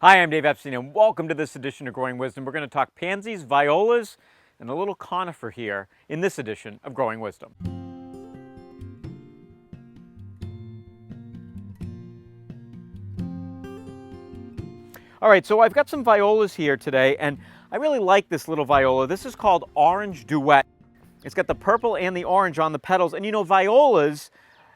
Hi, I'm Dave Epstein, and welcome to this edition of Growing Wisdom. We're going to talk pansies, violas, and a little conifer here in this edition of Growing Wisdom. All right, so I've got some violas here today, and I really like this little viola. This is called Orange Duet. It's got the purple and the orange on the petals, and you know, violas,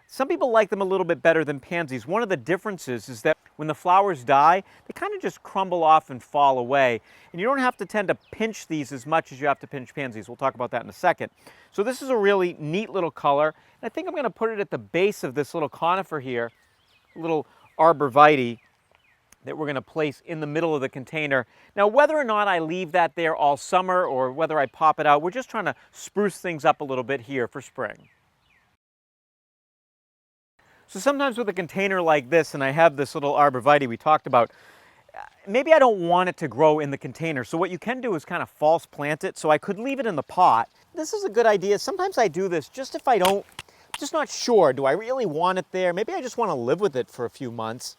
some people like them a little bit better than pansies. One of the differences is that when the flowers die, they kind of just crumble off and fall away. And you don't have to tend to pinch these as much as you have to pinch pansies. We'll talk about that in a second. So this is a really neat little color. And I think I'm going to put it at the base of this little conifer here, a little Arborvitae that we're going to place in the middle of the container. Now, whether or not I leave that there all summer or whether I pop it out, we're just trying to spruce things up a little bit here for spring. So sometimes with a container like this, and I have this little Arborvitae we talked about, maybe I don't want it to grow in the container. So what you can do is kind of false plant it. So I could leave it in the pot. This is a good idea. Sometimes I do this just if I don't, just not sure. Do I really want it there? Maybe I just want to live with it for a few months.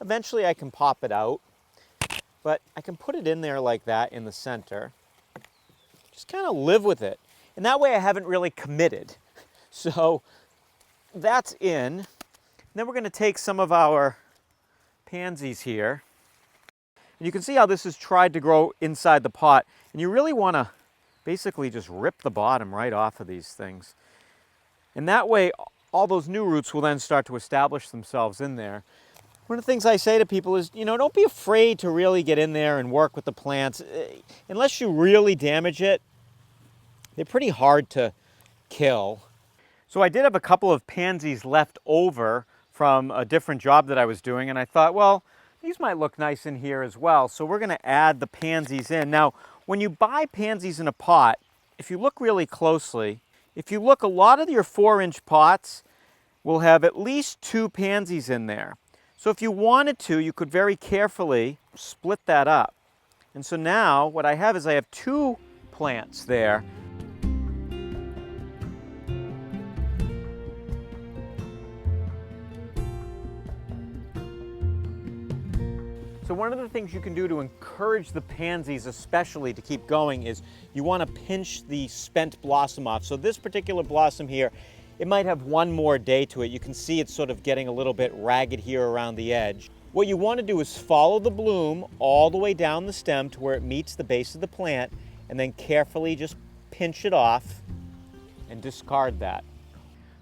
Eventually I can pop it out, but I can put it in there like that in the center. Just kind of live with it. And that way I haven't really committed. So that's in. Then we're going to take some of our pansies here. And you can see how this has tried to grow inside the pot. And you really want to basically just rip the bottom right off of these things. And that way, all those new roots will then start to establish themselves in there. One of the things I say to people is, don't be afraid to really get in there and work with the plants. Unless you really damage it, they're pretty hard to kill. So I did have a couple of pansies left over from a different job that I was doing, and I thought, well, these might look nice in here as well. So we're going to add the pansies in. Now, when you buy pansies in a pot, if you look really closely, a lot of your 4-inch pots will have at least 2 pansies in there. So if you wanted to, you could very carefully split that up. And so now what I have is I have 2 plants there. So one of the things you can do to encourage the pansies especially to keep going is you want to pinch the spent blossom off. So this particular blossom here, it might have one more day to it. You can see it's sort of getting a little bit ragged here around the edge. What you want to do is follow the bloom all the way down the stem to where it meets the base of the plant, and then carefully just pinch it off and discard that.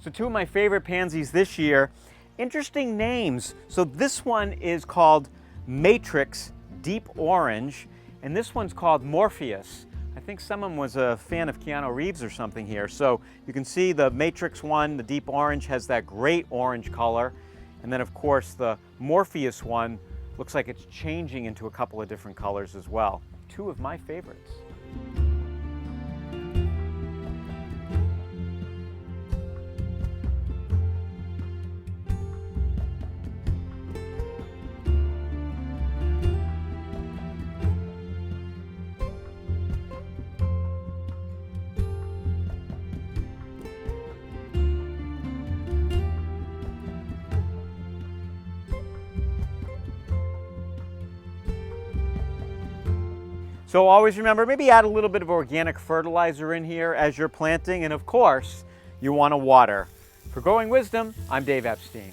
So 2 of my favorite pansies this year, interesting names. So this one is called Matrix Deep Orange, and this one's called Morpheus. I think someone was a fan of Keanu Reeves or something here. So you can see the Matrix one, the deep orange, has that great orange color. And then of course the Morpheus one looks like it's changing into a couple of different colors as well. 2 of my favorites. So always remember, maybe add a little bit of organic fertilizer in here as you're planting, and of course, you want to water. For Growing Wisdom, I'm Dave Epstein.